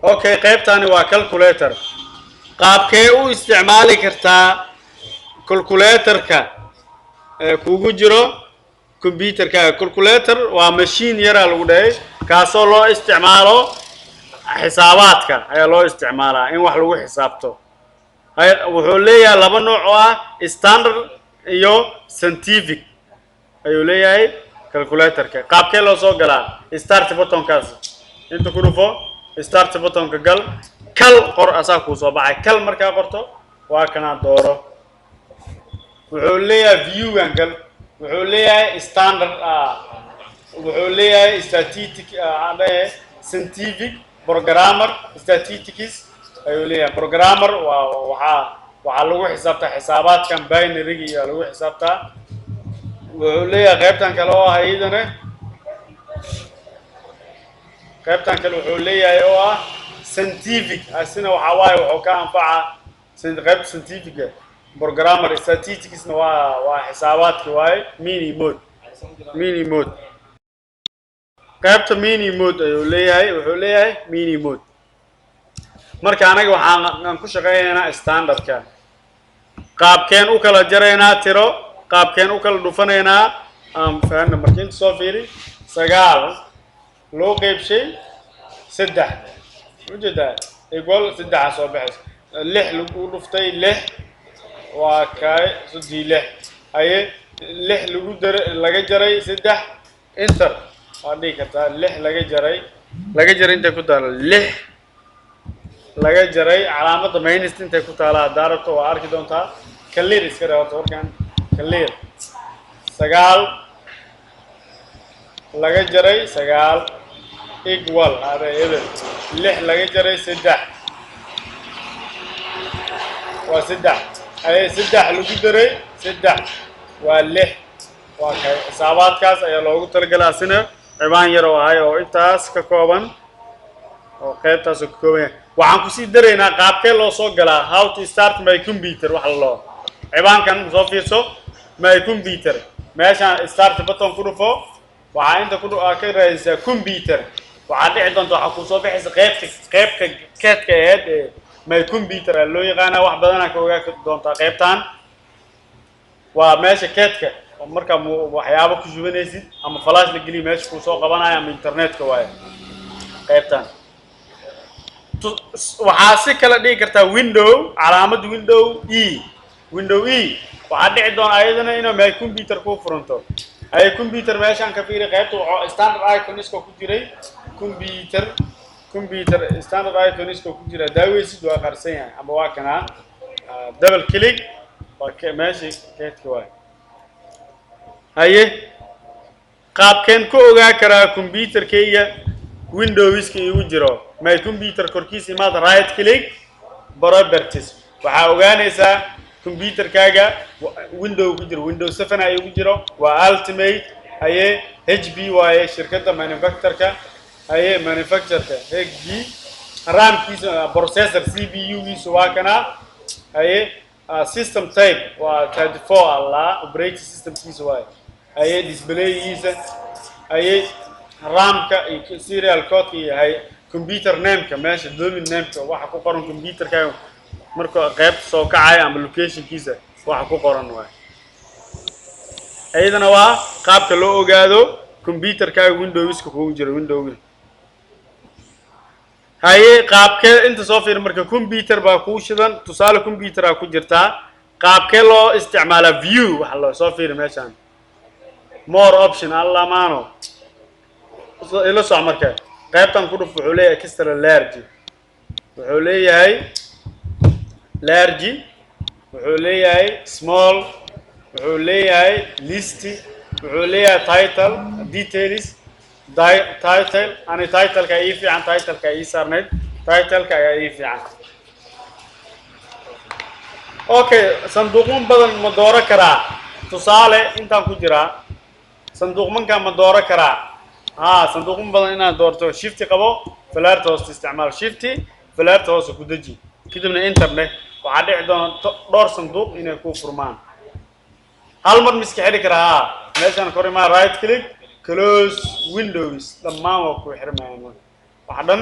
اوكي قيبتاني waa calculator qaabkee u isticmaali kartaa calculatorka kuugu jiro computerka calculator waa machine yar lagu dhahay kaasoo loo isticmaalo xisaabaadka ayaa loo isticmaalaa in wax lagu xisaabto wuxuu leeyahay laba nooc oo ah standard iyo scientific ayuu leeyahay calculatorka qaabkee loo soo galaa start button-kaas inta ku dhufo start button-ka gal kal qor asaa ku soo baxay kal markaa qorto waa kana dooro wuxuu leeyahay view angle wuxuu leeyahay standard wuxuu leeyahay statistic scientific programmer statistics ayuu leeyahay programmer waxa lagu xisaabtaa xisaabaadkan binary iyo lagu xisaabtaa wuxuu leeyahay qaybtan kale oo ah iyadana qaybtan kale wuxuu leeyahay oo ah scientific asina waxa waaye wuxuu ka anfacaa qayb scientific programmer statistics waa xisaabaadki waaye mini mode qaybta mini mode ayuu leeyahay wuxuu leeyahay mini mode marka anaga waxaan ku shaqeynaynaa standardka qaabkeen u kala jaraynaa tiro qaabkeen u kala dhufanaynaa aan fahanna markiin soo fiiri 9 loo qeybshay 3 ujeedaa equal 3 soo baxay 6 lagu dhuftay 6 waa kay 6 aye 6 laga jaray 3 enter hadii kartaa 6 laga jaray inta ku taala 6 laga jaray calaamadda minus inta ku taala daarabto waa arki doontaa clear iska raawto warkan clear 9 laga jaray 9 equal hada eber 6 laga jaray 3 waa 3 ay 3 lagu daray 3 waa 6 waa kay xisaabaadkaas ayaa loogu talagalay asina cibaan yar oo ahay oo intaas ka kooban oo qaybtaas ka kooban waxaan ku sii dareynaa qaabkee loo soo galaa how to start my computer wax loo cibaankan soo fiirso my computer meeshaan start button ku dhufo waxa inta ku ka raadisa computer waxa dhici doonta waxa ku soo bixisa qaybka keedka ee my computer loo yaqaan wax badan ka ogaa doonta qaybtan waa meesha keedka marka waxyaabo ku jubanaysid ama flash la geliyo meesha ku soo qabanaya ama internetka waaye qaybtan waxaa si kala dhigi kartaa window calaamad window e waxaa dhici doona ayadana inuu my computer ku furanto ay computer meeshaan ka fiiri qaybta standard iconiska ku jiray computer standard iconiska ku jira daawaysid waa qarsan yahay ama waa kana double click waa meesha keedka waaye haye qaabkeen ku ogaa karaa computerkayga windowska igu jiro my computer korkiisa imaad right click properties waxa ogaanaysaa computerkaaga window ku jiro window 7 ay ugu jiro waa ultimate haye hp waaye shirkadda manufacturerka haye manufacturerka hp ramkiisa processor cpu giisa waa kana haye system type waa 34 alla operating system kiisa waaye haye display giisa haye ramka iyo serial code iyo hay computer name-ka meesha domain name-ka waxa ku qoran computerka marka qayb soo kacay ama location-kiisa waxa ku qoran waa ayadana waa qaabka loo ogaado computerka Windows-ka ku jira Windows haye qaabkee inta soo fiir marka computer baa ku shidan tusaale computer ku jirta qaabkee loo isticmaala view waxa loo soo fiir meeshan more option alla maano ila soo markaa qaybtan ku dhuf wuxuu leeyahay extra large wuxuu leeyahay large wuxuu leeyahay small wuxuu leeyahay list wuxuu leeyahay title details title ani title ka ii fiican title ka ii saarneed title ka ii fiican okay sanduuqman badan ma dooro karaa tusaale intaan ku jira sanduuqmanka ma dooro karaa صندوق بدن إنا دورته شيفتي قبو فلارت هوست استعمال شيفتي فلارت هوست كودجي كده من الإنترنت وعادي عندنا دور صندوق إنه يكون فرمان هالمر مسك حرك رها مثلا كوري ما رايت كليك كلوز ويندوز لما هو كوي حرمان وحدن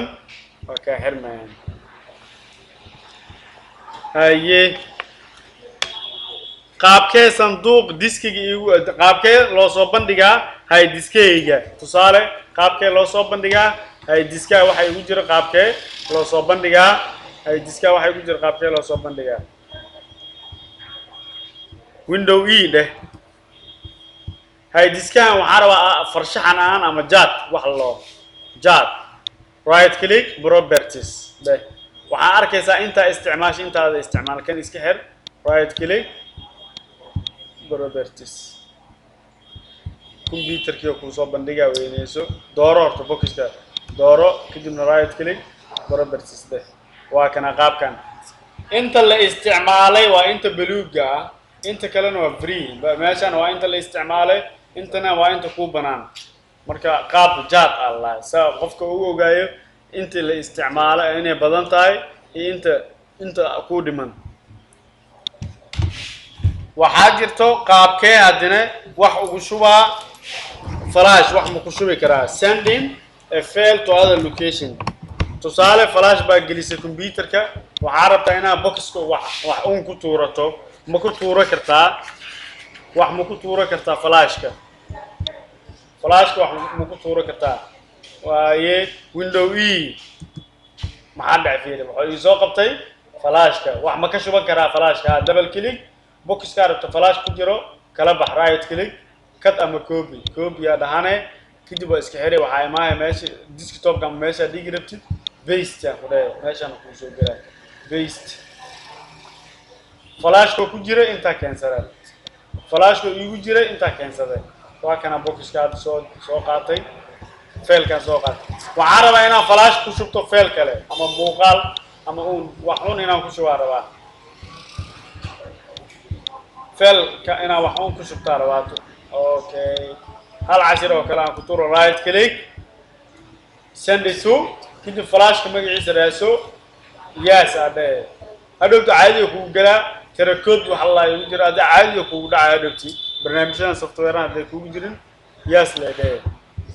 وكحرمان هاي qaabkee sanduuq diskiga igu qaabkee loo soo bandhigaa hay diskeyga tusaale qaabkee loo soo bandhigaa hay diska waxa igu jira qaabkee loo soo bandhigaa hay diska waxa igu jira qaabkee loo soo bandhigaa window e dheh hay diskan waxa rabaa farshaxan aan ama jaad wax loo jaad right click properties dheh waxa arkaysaa inta isticmaash intaada isticmaalkan iska xir right click properties computer kii ku soo bandhigaa weynayso dooro horta boxka dooro kadibna right click properties de waa kana qaabkan inta la isticmaalay waa inta buluuga ah inta kalena waa free meeshan waa inta la isticmaalay intana waa inta ku banaan marka qaab jaad allah sa qofka uu ogaayo inta la isticmaalay inay badan tahay inta ku dhiman waxaa jirto qaabkee hadina wax ugu shubaa flash wax ma ku shubi karaa sending a file to other location tusaale flash baa gelisay computerka waxaa rabtaa inaad boxka wax uun ku tuurato ma ku tuuro kartaa wax ma ku tuuro kartaa flashka wax ma ku tuuro kartaa waaye window e maxaa dhacay wuxuu soo qabtay flashka wax ma ka shuban karaa flashka double click box ka rabto flash ku jiro kala bax right click cut ama copy ya dhahane kadib waa iska xiray waxa imahay meesha desktop ka meesha dhigi rabtid paste ya ku dhaay meesha ku soo galay paste flash ku jiro inta cancel flash ku igu jiro inta cancel waa kana box ka soo qaatay file ka soo qaatay waxa rabaa inaan flash ku shubto file kale ama muuqaal ama waxun inaan ku shubo rabaa فل كأنا وحون كشبتها رواتو أوكي هل عشرة وكلام كتور رايت كليك send it to كده فلاش كم يعيش رأسه ياس هذا هذا عادي يكون جرا ترى كود وحلا يجرا هذا عادي يكون ده عادي تي برنامجنا سوفت وير هذا يكون جرين ياس لده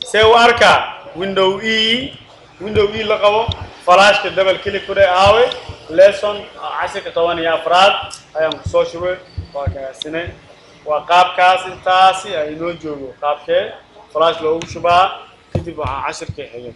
سو أركا window E لقوا فلاش كده بالكليك كده آوي lesson 10 كتواني أفراد أيام social وكاسنة وقاب كاس انتاسي أي نوجو قاب كه فلاش لو شبا كتب 10 كه